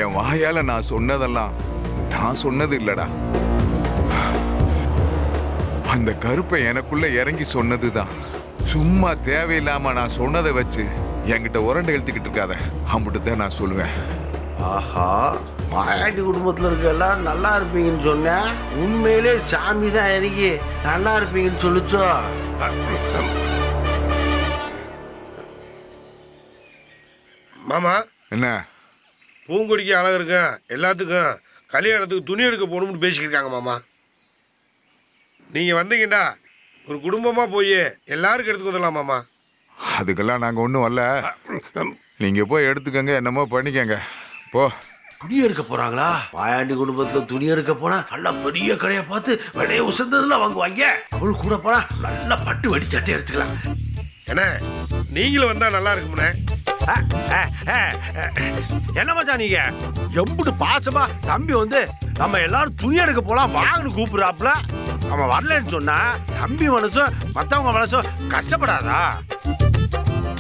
என் வாயால நான் சொன்னதெல்லாம் நான் சொன்னது இல்லடா. அந்த கருப்பை எனக்குள்ள இறங்கி சொன்னதுதான். சும்மா தேவையில்லாம நான் சொன்னதை வச்சு என்கிட்ட உரண்டை எழுத்துக்கிட்டு இருக்காத. அம்பிட்டுதான் நான் சொல்லுவேன். ஆஹா, மாயாண்டி குடும்பத்தில் இருக்க எல்லாம் நல்லா இருப்பீங்கன்னு சொன்னேன். உண்மையிலே சாமி தான் இறங்கி நல்லா இருப்பீங்கன்னு சொல்லிச்சோ. மாமா என்ன பூங்கொடிக்கு அழகு இருக்கும், எல்லாத்துக்கும் கல்யாணத்துக்கு துணி எடுக்க போகணும்னு பேசிக்கிருக்காங்க மாமா. நீங்கள் வந்தீங்கடா ஒரு குடும்பமாக போய் எல்லாருக்கும் எடுத்துக்கு வந்துடலாம் மாமா. அதுக்கெல்லாம் நாங்கள் ஒன்றும் வரல. நீங்கள் போய் எடுத்துக்கங்க, என்னமோ பண்ணிக்கங்க போ. துணி எடுக்க போறாங்களா? மாயாண்டி குடும்பத்துல துணி எடுக்க போனா நல்ல பெரிய கடையை பார்த்து விலையை உசந்ததுல வாங்குவாங்க. அவளுக்கு கூட போனா நல்ல பட்டு வெடி சட்டை எடுத்துக்கலாம். என்ன நீங்களும் வந்தால் நல்லா இருக்கும்ண்ணே. என்ன மச்சான் நீங்க எம்பிட்டு பாசமா தம்பி வந்து நம்ம எல்லாரும் துணி எடுக்க போலாம் வாங்கன்னு கூப்பிடுறாப்புல. அவன் வரலன்னு சொன்னா தம்பி மனசும் மத்தவங்க மனசும் கஷ்டப்படாதா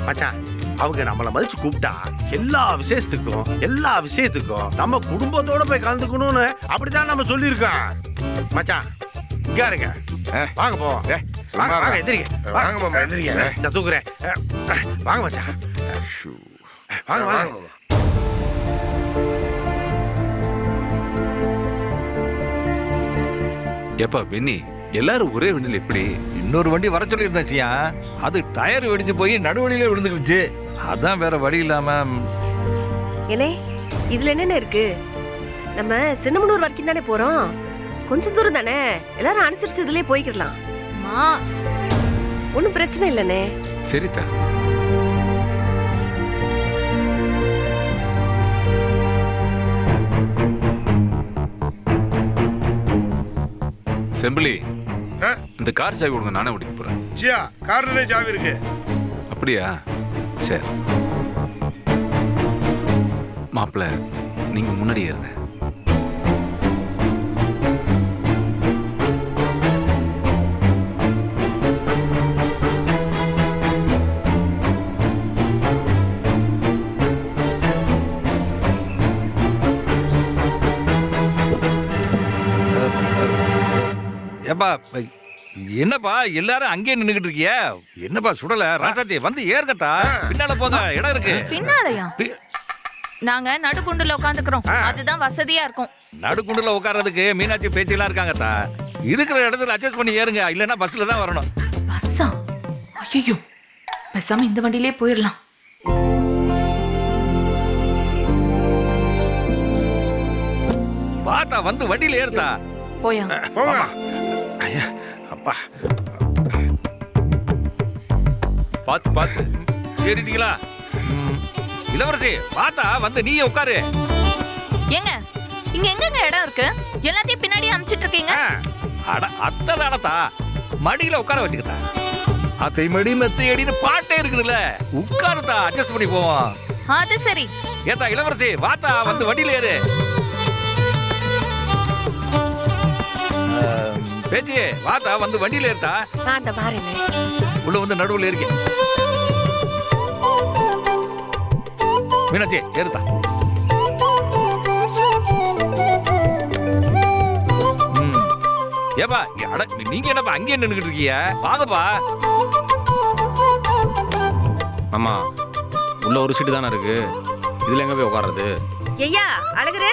மச்சான்? அவங்க நம்மளை மதிச்சு கூப்பிட்டா எல்லா விஷயத்துக்கும் நம்ம குடும்பத்தோட போய் கலந்துக்கணும்னு அப்படித்தான் நம்ம சொல்லியிருக்கோம் மச்சான். இங்க இருங்க, வாங்க போவோம். வாங்க எந்திரிங்க, வாங்க மாமா எந்திரிங்க. நான் தூக்குறேன். வாங்க மச்சான், வாங்க வாங்க. ஏப்பா பென்னி, எல்லாரும் ஒரே வண்டியில் எப்படி? இன்னொரு வண்டி வர சொல்லியிருந்தாச்சியா, அது டயர் வெடிச்சு போய் நடுவழியில விழுந்துக்கிடுச்சு. அதான் வேற வழி இல்லாம. ஏனே இதுல என்னென்ன இருக்கு? நம்ம சின்னமனூர் வரைக்கும் தானே போறோம், கொஞ்சம் தூரம் தானே, எல்லாரும் அனுசரிச்சு இதுலயே போய்க்கிடலாம். ஒன்னும் பிரச்சனை இல்லனே. சரிதா. செம்பிளி, இந்த கார் சாவி கொடுங்க, நானே ஓட்டிட்டு போறேன். ஜியா, கார்ல தான் சாவி இருக்கு. அப்படியா? சரி மாப்பிள்ள, நீங்க முன்னாடி ஏறுங்க. ஏப்பா என்னப்பா எல்லாரும் அங்கேயே நின்னுகிட்டு இருக்கிய? என்னப்பா சுடல? ராசாத்தி வந்து ஏற்கத்தா, பின்னால போங்க, இடம் இருக்கு. பின்னாலயா? நாங்க நடுக்குண்டுல உட்காந்துக்கிறோம், அதுதான் வசதியா இருக்கும். நடுக்குண்டுல உட்கார்றதுக்கு மீனாட்சி பேச்செல்லாம் இருக்காங்கத்தா. இருக்கிற இடத்துல அட்ஜஸ்ட் பண்ணி ஏறுங்க, இல்லைன்னா பஸ்ல தான் வரணும். பஸ்ஸா? ஐயோ, பேசாம இந்த வண்டியிலே போயிடலாம். பாத்தா வந்து வண்டியில ஏறுதா. போயா போங்க. அப்பா பார்த்து பார்த்து ஏறிட்டீங்களா? இளவரசி பாத்தா வந்து நீ உட்காரு. ஏங்க, இங்க எங்கங்க இடம் இருக்கு? எல்லாத்தையும் பின்னாடி அனுப்பிச்சிட்டு இருக்கீங்க. அட அத்ததானத்தா, மடியில உட்கார வச்சுக்கிட்டா. அத்தை மடி மெத்தை அடின்னு பாட்டே இருக்குதுல்ல, உட்காருத்தா, அட்ஜஸ்ட் பண்ணி போவோம். அது சரி. ஏத்தா இளவரசி வாத்தா வந்து வண்டியில ஏறு. பேச்சு வாத்தா வந்து வண்டியில ஏறுதா. அந்த பாருங்க, உள்ள வந்து நடுவுல இருக்கேன். மீனாட்சி ஏறுதா. ஏப்பா நீங்க என்னப்பா அங்கேயே நின்னுகிட்டு இருக்கீங்க? வாங்கப்பா. ஆமா, உள்ள ஒரு சீட்டு தானே இருக்கு, இதுல எங்க போய் உட்கார்றது? ஐயா அழகுற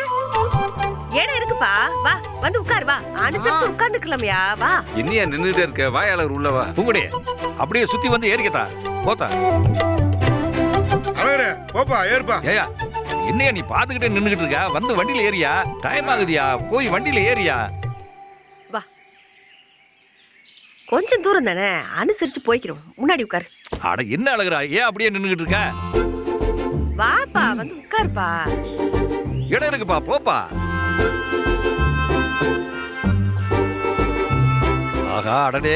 ஏடம் இருக்குப்பா, வா வந்து உட்காரு, வா அனுசரிச்சு உட்கார்ந்துக்கலாம்யா, வா. என்னையா நின்றுட்டே இருக்க? வாயாளர் உள்ளவா. பூங்குடி அப்படியே சுத்தி வந்து ஏறிக்கத்தா, போத்தா. அழகுற போப்பா, ஏறுப்பா. ஏயா என்னையா நீ பாத்துக்கிட்டே நின்னுகிட்டு இருக்க? வந்து வண்டியில ஏறியா, டைம் ஆகுதியா, போய் வண்டியில ஏறியா. வா, கொஞ்சம் தூரம் தானே, அனுசரிச்சு போய்க்கிறோம், முன்னாடி உட்காரு. அட என்ன அழகுறா, ஏன் அப்படியே நின்னுகிட்டு இருக்க? வாப்பா வந்து உட்காருப்பா. இடம் இருக்குப்பா, போப்பா. ஆகா, அடடே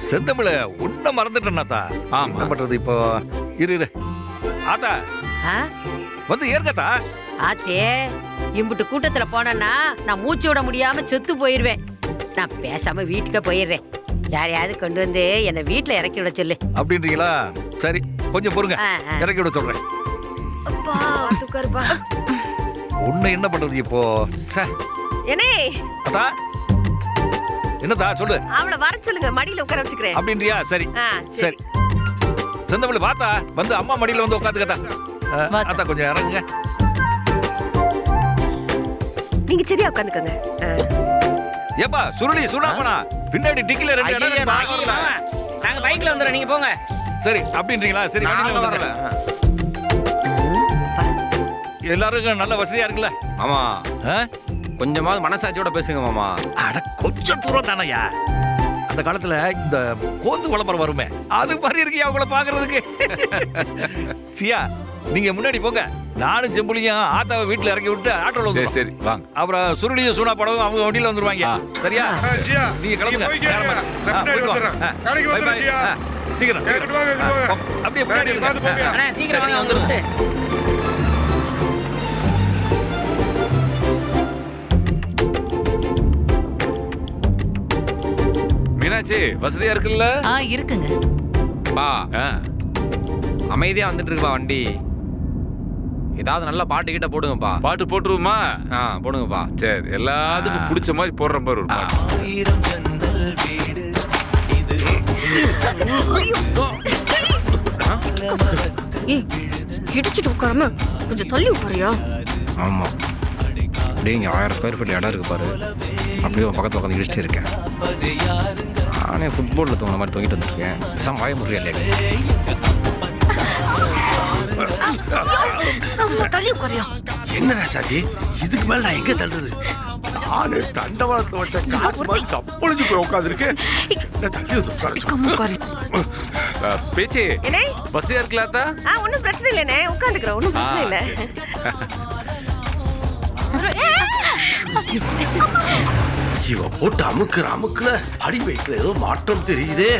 செந்தமிழ உன்ன மறந்துட்டேன்னாத்தா. என்ன பண்றது இப்போ? இரு ஆத்தா வந்து ஏற்கத்தா. ஆத்தே, இம்புட்டு கூட்டத்துல போனா நான் மூச்சு விட முடியாம செத்து போயிருவேன். நான் பேசாம வீட்டுக்கு போயிடுறேன். யாரையாவது கொண்டு வந்து என்ன வீட்டுல இறக்கி விட சொல்லு. அப்படின்றீங்களா? சரி கொஞ்சம் பொறுங்க, இறக்கி விட சொல்றேன். அப்பா உட்காருப்பா. உன்னை என்ன பண்றது இப்போ சே. ஏனே அத்தா என்னதா சொல்லு அவளை வர சொல்லுங்க, மடியில உட்கார வச்சுக்கிறேன். அப்படின்றியா? சரி ஆ, சரி. சரி. செந்தமிழ் வாத்தா வந்து அம்மா மடியில வந்து உட்காந்துக்கத்தா. அத்தா கொஞ்சம் இறங்குங்க. நீங்க சரியா உட்காந்துக்கோங்க. ஏப்பா சுருளி சுடாமணா பின்னாடி டிக்கில ரெண்டு இடம் இருக்கு, பாக்கல. நாங்க பைக்ல வந்துறோம், நீங்க போங்க. சரி அப்படின்றீங்களா? சரி வண்டியில வரல. எல்லாருக்கும் நல்ல வசதியா இருக்குல்ல மாமா ஆ? கொஞ்சமாவது மனசாட்சியோட பேசுங்க மாமா. அட கொஞ்சம் தூரம் தானயா. அந்த காலத்துல இந்த கோந்து விளம்பரம் வருமே, அது மாதிரி இருக்கியா உங்களை பாக்குறதுக்கு. சியா நீங்க முன்னாடி போங்க, நானும் செம்புலியும் ஆத்தாவை வீட்டுல இறக்கி விட்டு ஆட்டோல சரி வந்து சரி வாங்க. அப்புறம் சுருளியும் சூனா படவும் அவங்க வண்டியில வந்துருவாங்க. சரியா? ஜியா, நீங்க கிளம்புங்க. போய்க்க. நேரமா. நான் பின்னாடி போயிட்டு வந்துடுறேன். வாங்க. கடைக்கு Bye, வந்துடுறேன், bye. ஜியா. சீக்கிரம் இங்கிட்டு வாங்க, இங்கிட்டு வாங்க. அப்படியே பின்னாடி வேலையை பார்த்து இருங்க. போங்க. அண்ணா சீக்கிரம் வாங்க, வந்துருது. மீனாட்சி வசதியா இருக்குல்ல? இருக்குங்க. பா ஆ, அமைதியா வந்துட்டு இருக்குப்பா வண்டி. ஏதாவது நல்ல பாட்டு கிட்ட போடுங்கப்பா. பாட்டு போட்டுருவோமா? போடுங்கப்பா. சரி எல்லாத்துக்கும் பிடிச்ச மாதிரி போடுற பாரு ஒரு பாட்டு. ஏய், இடிச்சிட்டு உட்காராம கொஞ்சம் தள்ளி உட்காரியா? ஆமா அப்படியே இங்கே 1000 ஸ்கொயர் ஃபீட் இடம் இருக்கு பாரு. அப்படியே உன் பக்கத்தில் உட்காந்து இடிச்சிட்டு இருக்கேன். நானே ஃபுட்பாலில் தூங்கின மாதிரி தூங்கிட்டு வந்துருக்கேன். பேசாம வாய முடியல. தள்ளி உட்காரியா? என்ன ராசாதி, இதுக்கு மேல நான் எங்க தள்ளுறது? நானு தண்டவாளத்தை வச்ச காசு மாதிரி சப்பொழுது போய் உட்காந்துருக்கேன். தள்ளி வந்து உட்கார சொல்லு. பேச்சு ஏனே வசதியா இருக்கலாத்தா? ஒன்றும் பிரச்சனை இல்லைண்ணே, உட்காந்துக்கிறேன், ஒன்றும் பிரச்சனை இல்லை. இவ போட்டு அமுக்குற அமுக்குல அடி வயிற்றுல ஏதோ மாற்றம் தெரியுதே.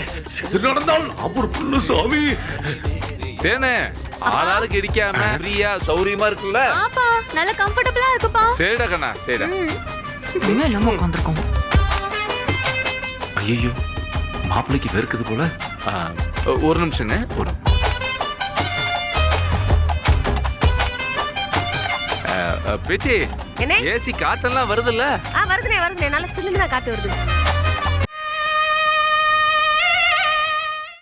எது நடந்தாலும் அப்புறம் புல்லு சாமி. தேனே ஆளாளுக்கு இடிக்காம ஃப்ரீயா சௌரியமா இருக்குல்ல? ஆப்பா நல்ல கம்ஃபர்ட்டபிளா இருக்குப்பா. சரிடா கண்ணா சரிடா. ஒண்ணுமே இல்லாம உட்காந்துருக்கோம். ஐயோ மாப்பிள்ளைக்கு வெறுக்குது போல. ஒரு நிமிஷங்க. ஒரு பேச்சு என்ன ஏசி காத்தெல்லாம் வருதுல்ல? வருதுண்ணே வருதுண்ணே, நல்லா சில்லுன்னு காத்து வருது.